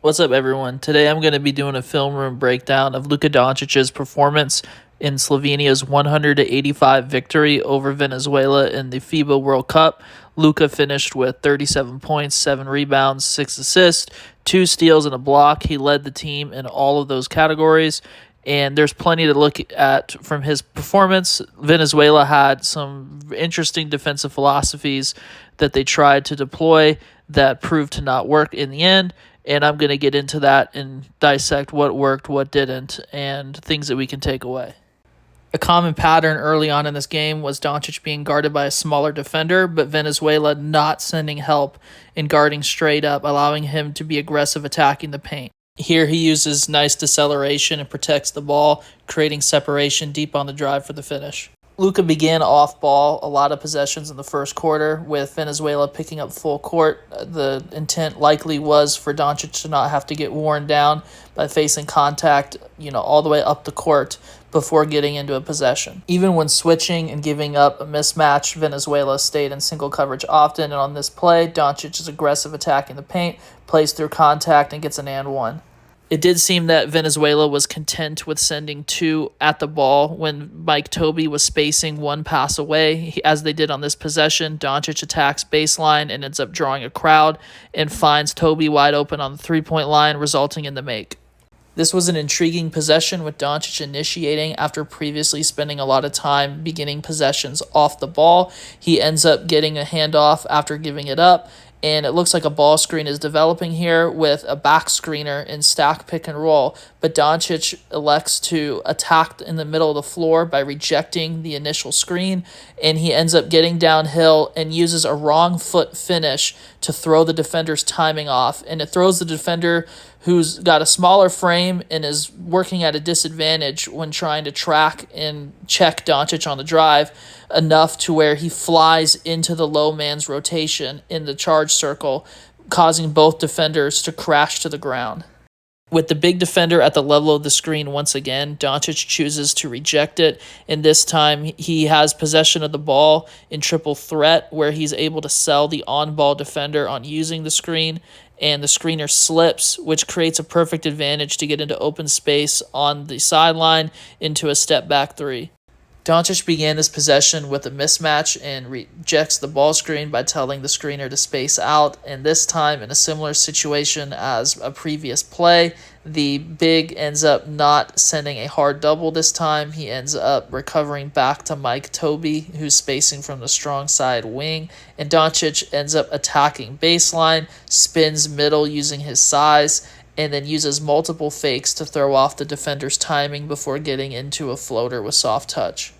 What's up, everyone? Today I'm going to be doing a film room breakdown of Luka Doncic's performance in Slovenia's 185 victory over Venezuela in the FIBA World Cup. Luka finished with 37 points, 7 rebounds, 6 assists, 2 steals, and a block. He led the team in all of those categories, and there's plenty to look at from his performance. Venezuela had some interesting defensive philosophies that they tried to deploy that proved to not work in the end. And I'm going to get into that and dissect what worked, what didn't, and things that we can take away. A common pattern early on in this game was Doncic being guarded by a smaller defender, but Venezuela not sending help and guarding straight up, allowing him to be aggressive attacking the paint. Here he uses nice deceleration and protects the ball, creating separation deep on the drive for the finish. Luka began off ball a lot of possessions in the first quarter, with Venezuela picking up full court. The intent likely was for Doncic to not have to get worn down by facing contact, all the way up the court before getting into a possession. Even when switching and giving up a mismatch, Venezuela stayed in single coverage often, and on this play, Doncic is aggressive attacking the paint, plays through contact, and gets an and one. It did seem that Venezuela was content with sending 2 at the ball when Mike Tobey was spacing 1 pass away. As they did on this possession, Doncic attacks baseline and ends up drawing a crowd and finds Tobey wide open on the three-point line, resulting in the make. This was an intriguing possession with Doncic initiating after previously spending a lot of time beginning possessions off the ball. He ends up getting a handoff after giving it up, and it looks like a ball screen is developing here with a back screener in stack pick and roll. But Doncic elects to attack in the middle of the floor by rejecting the initial screen, and he ends up getting downhill and uses a wrong foot finish to throw the defender's timing off. And it throws the defender, who's got a smaller frame and is working at a disadvantage when trying to track and check Doncic on the drive, enough to where he flies into the low man's rotation in the charge circle, causing both defenders to crash to the ground. With the big defender at the level of the screen once again, Doncic chooses to reject it, and this time he has possession of the ball in triple threat, where he's able to sell the on-ball defender on using the screen, and the screener slips, which creates a perfect advantage to get into open space on the sideline into a step-back 3. Doncic began this possession with a mismatch and rejects the ball screen by telling the screener to space out, and this time, in a similar situation as a previous play, the big ends up not sending a hard double this time. He ends up recovering back to Mike Tobey, who's spacing from the strong side wing, and Doncic ends up attacking baseline, spins middle using his size, and then uses multiple fakes to throw off the defender's timing before getting into a floater with soft touch.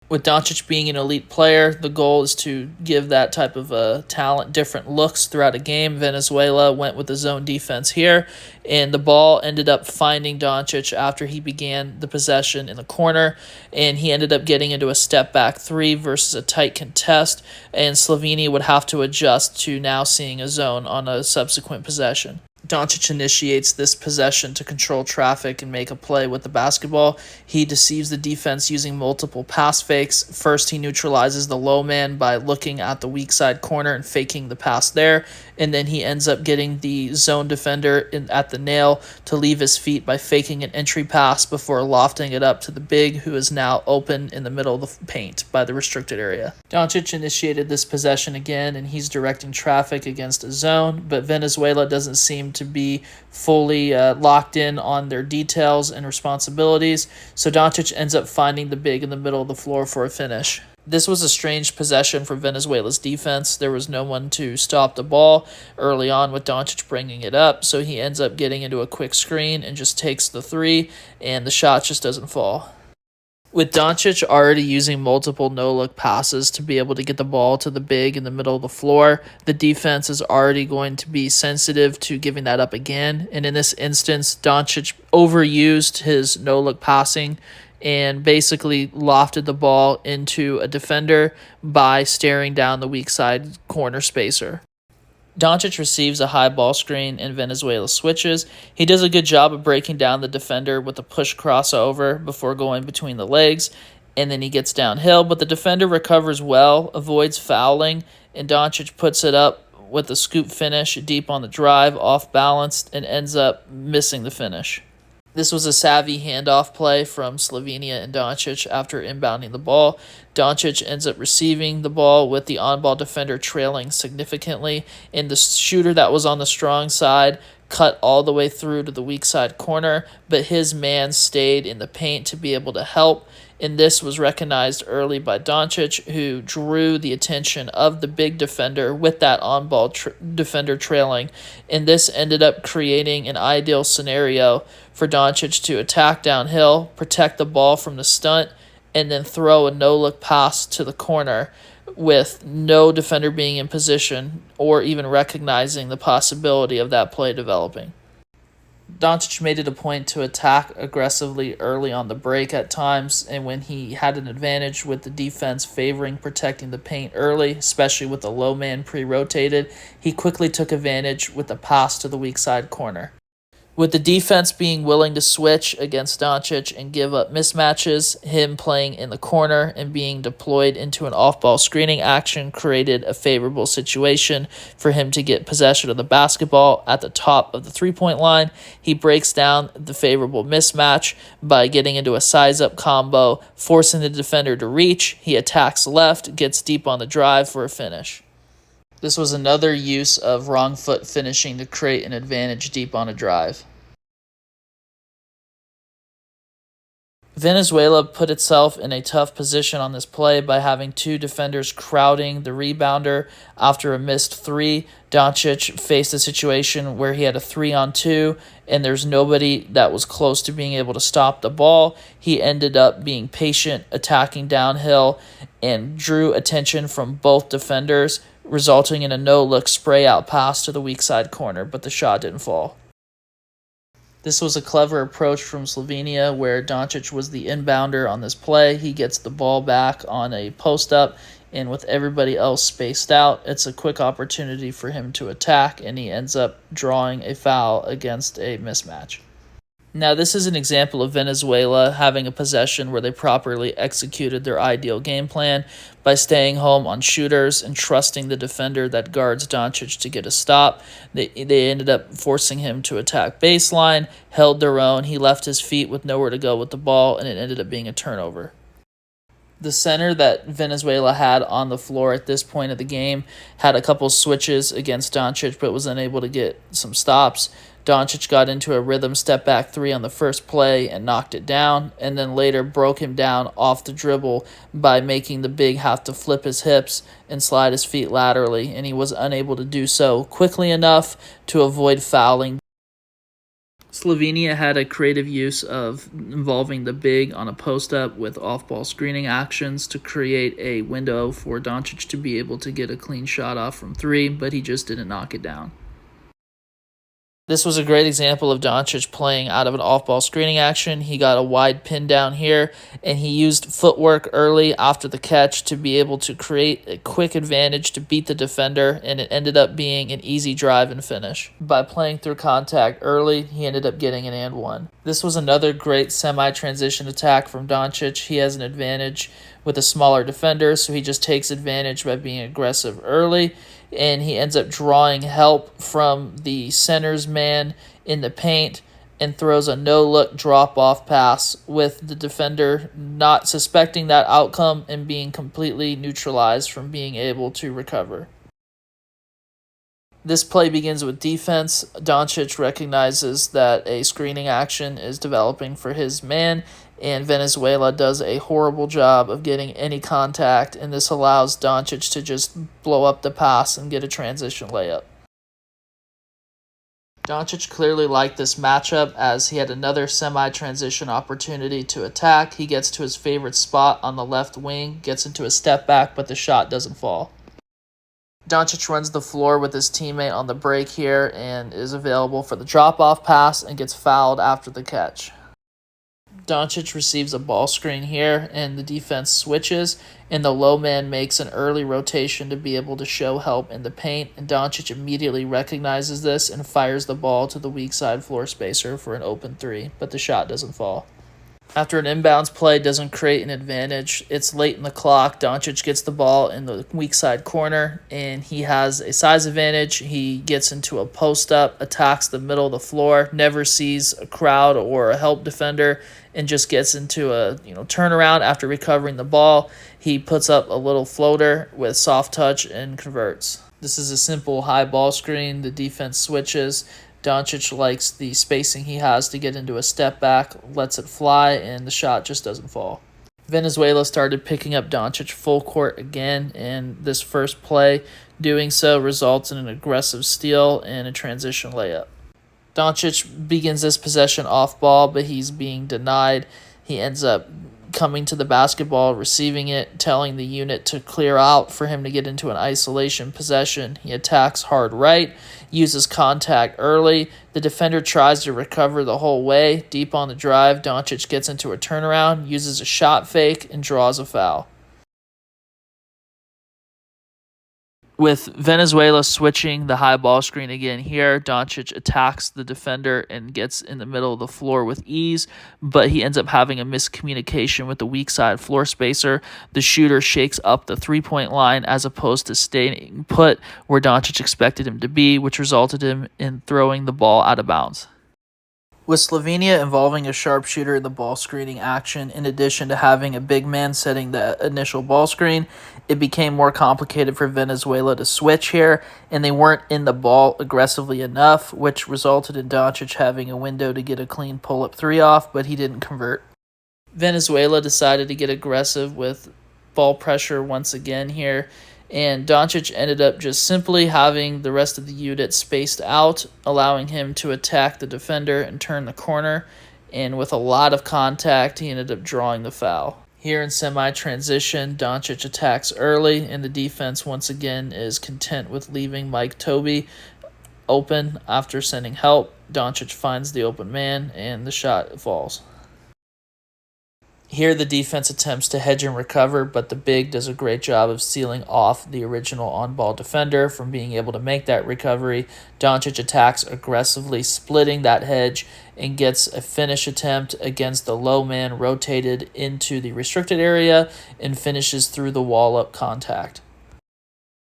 With Doncic being an elite player, the goal is to give that type of talent different looks throughout a game. Venezuela went with the zone defense here, and the ball ended up finding Doncic after he began the possession in the corner, and he ended up getting into a step-back 3 versus a tight contest, and Slovenia would have to adjust to now seeing a zone on a subsequent possession. Doncic initiates this possession to control traffic and make a play with the basketball. He deceives the defense using multiple pass fakes. First, he neutralizes the low man by looking at the weak side corner and faking the pass there, and then he ends up getting the zone defender at the nail to leave his feet by faking an entry pass before lofting it up to the big, who is now open in the middle of the paint by the restricted area. Doncic initiated this possession again, and he's directing traffic against a zone, but Venezuela doesn't seem to be fully locked in on their details and responsibilities, so Doncic ends up finding the big in the middle of the floor for a finish. This was a strange possession for Venezuela's defense. There was no one to stop the ball early on with Doncic bringing it up, so he ends up getting into a quick screen and just takes the 3, and the shot just doesn't fall. With Doncic already using multiple no-look passes to be able to get the ball to the big in the middle of the floor, the defense is already going to be sensitive to giving that up again. And in this instance, Doncic overused his no-look passing and basically lofted the ball into a defender by staring down the weak side corner spacer. Doncic receives a high ball screen and Venezuela switches. He does a good job of breaking down the defender with a push crossover before going between the legs, and then he gets downhill, but the defender recovers well, avoids fouling, and Doncic puts it up with a scoop finish deep on the drive, off balance, and ends up missing the finish. This was a savvy handoff play from Slovenia and Doncic after inbounding the ball. Doncic ends up receiving the ball with the on-ball defender trailing significantly, and the shooter that was on the strong side cut all the way through to the weak side corner, but his man stayed in the paint to be able to help, and this was recognized early by Doncic, who drew the attention of the big defender with that on-ball defender trailing, and this ended up creating an ideal scenario for Doncic to attack downhill, protect the ball from the stunt, and then throw a no-look pass to the corner with no defender being in position or even recognizing the possibility of that play developing. Doncic made it a point to attack aggressively early on the break at times, and when he had an advantage with the defense favoring protecting the paint early, especially with the low man pre-rotated, he quickly took advantage with a pass to the weak side corner. With the defense being willing to switch against Doncic and give up mismatches, him playing in the corner and being deployed into an off-ball screening action created a favorable situation for him to get possession of the basketball at the top of the three-point line. He breaks down the favorable mismatch by getting into a size-up combo, forcing the defender to reach. He attacks left, gets deep on the drive for a finish. This was another use of wrong foot finishing to create an advantage deep on a drive. Venezuela put itself in a tough position on this play by having two defenders crowding the rebounder after a missed three. Doncic faced a situation where he had a 3-on-2 and there's nobody that was close to being able to stop the ball. He ended up being patient, attacking downhill, and drew attention from both defenders, resulting in a no-look spray-out pass to the weak side corner, but the shot didn't fall. This was a clever approach from Slovenia where Doncic was the inbounder on this play. He gets the ball back on a post-up, and with everybody else spaced out, it's a quick opportunity for him to attack, and he ends up drawing a foul against a mismatch. Now, this is an example of Venezuela having a possession where they properly executed their ideal game plan by staying home on shooters and trusting the defender that guards Doncic to get a stop. They ended up forcing him to attack baseline, held their own. He left his feet with nowhere to go with the ball, and it ended up being a turnover. The center that Venezuela had on the floor at this point of the game had a couple switches against Doncic, but was unable to get some stops. Doncic got into a rhythm step-back three on the first play and knocked it down, and then later broke him down off the dribble by making the big have to flip his hips and slide his feet laterally, and he was unable to do so quickly enough to avoid fouling. Slovenia had a creative use of involving the big on a post-up with off-ball screening actions to create a window for Doncic to be able to get a clean shot off from three, but he just didn't knock it down. This was a great example of Doncic playing out of an off-ball screening action. He got a wide pin down here, and he used footwork early after the catch to be able to create a quick advantage to beat the defender, and it ended up being an easy drive and finish. By playing through contact early, he ended up getting an and one. This was another great semi-transition attack from Doncic. He has an advantage with a smaller defender, so he just takes advantage by being aggressive early, and he ends up drawing help from the center's man in the paint and throws a no-look drop-off pass with the defender not suspecting that outcome and being completely neutralized from being able to recover. This play begins with defense. Doncic recognizes that a screening action is developing for his man, and Venezuela does a horrible job of getting any contact, and this allows Doncic to just blow up the pass and get a transition layup. Doncic clearly liked this matchup as he had another semi-transition opportunity to attack. He gets to his favorite spot on the left wing, gets into a step back, but the shot doesn't fall. Doncic runs the floor with his teammate on the break here and is available for the drop-off pass and gets fouled after the catch. Doncic receives a ball screen here, and the defense switches, and the low man makes an early rotation to be able to show help in the paint, and Doncic immediately recognizes this and fires the ball to the weak side floor spacer for an open three, but the shot doesn't fall. After an inbounds play doesn't create an advantage, it's late in the clock. Doncic gets the ball in the weak side corner, and he has a size advantage. He gets into a post-up, attacks the middle of the floor, never sees a crowd or a help defender, and just gets into a turnaround after recovering the ball. He puts up a little floater with soft touch and converts. This is a simple high ball screen. The defense switches. Doncic likes the spacing he has to get into a step back, lets it fly, and the shot just doesn't fall. Venezuela started picking up Doncic full court again, and this first play doing so results in an aggressive steal and a transition layup. Doncic begins this possession off ball, but he's being denied. He ends up coming to the basketball, receiving it, telling the unit to clear out for him to get into an isolation possession. He attacks hard right, uses contact early. The defender tries to recover the whole way. Deep on the drive, Doncic gets into a turnaround, uses a shot fake, and draws a foul. With Venezuela switching the high ball screen again here, Doncic attacks the defender and gets in the middle of the floor with ease, but he ends up having a miscommunication with the weak side floor spacer. The shooter shakes up the three-point line as opposed to staying put where Doncic expected him to be, which resulted in throwing the ball out of bounds. With Slovenia involving a sharpshooter in the ball screening action, in addition to having a big man setting the initial ball screen, it became more complicated for Venezuela to switch here, and they weren't in the ball aggressively enough, which resulted in Doncic having a window to get a clean pull-up three off, but he didn't convert. Venezuela decided to get aggressive with ball pressure once again here, and Doncic ended up just simply having the rest of the unit spaced out, allowing him to attack the defender and turn the corner, and with a lot of contact, he ended up drawing the foul. Here in semi-transition, Doncic attacks early, and the defense once again is content with leaving Mike Tobey open after sending help. Doncic finds the open man, and the shot falls. Here the defense attempts to hedge and recover, but the big does a great job of sealing off the original on-ball defender from being able to make that recovery. Doncic attacks aggressively, splitting that hedge, and gets a finish attempt against the low man rotated into the restricted area and finishes through the wall-up contact.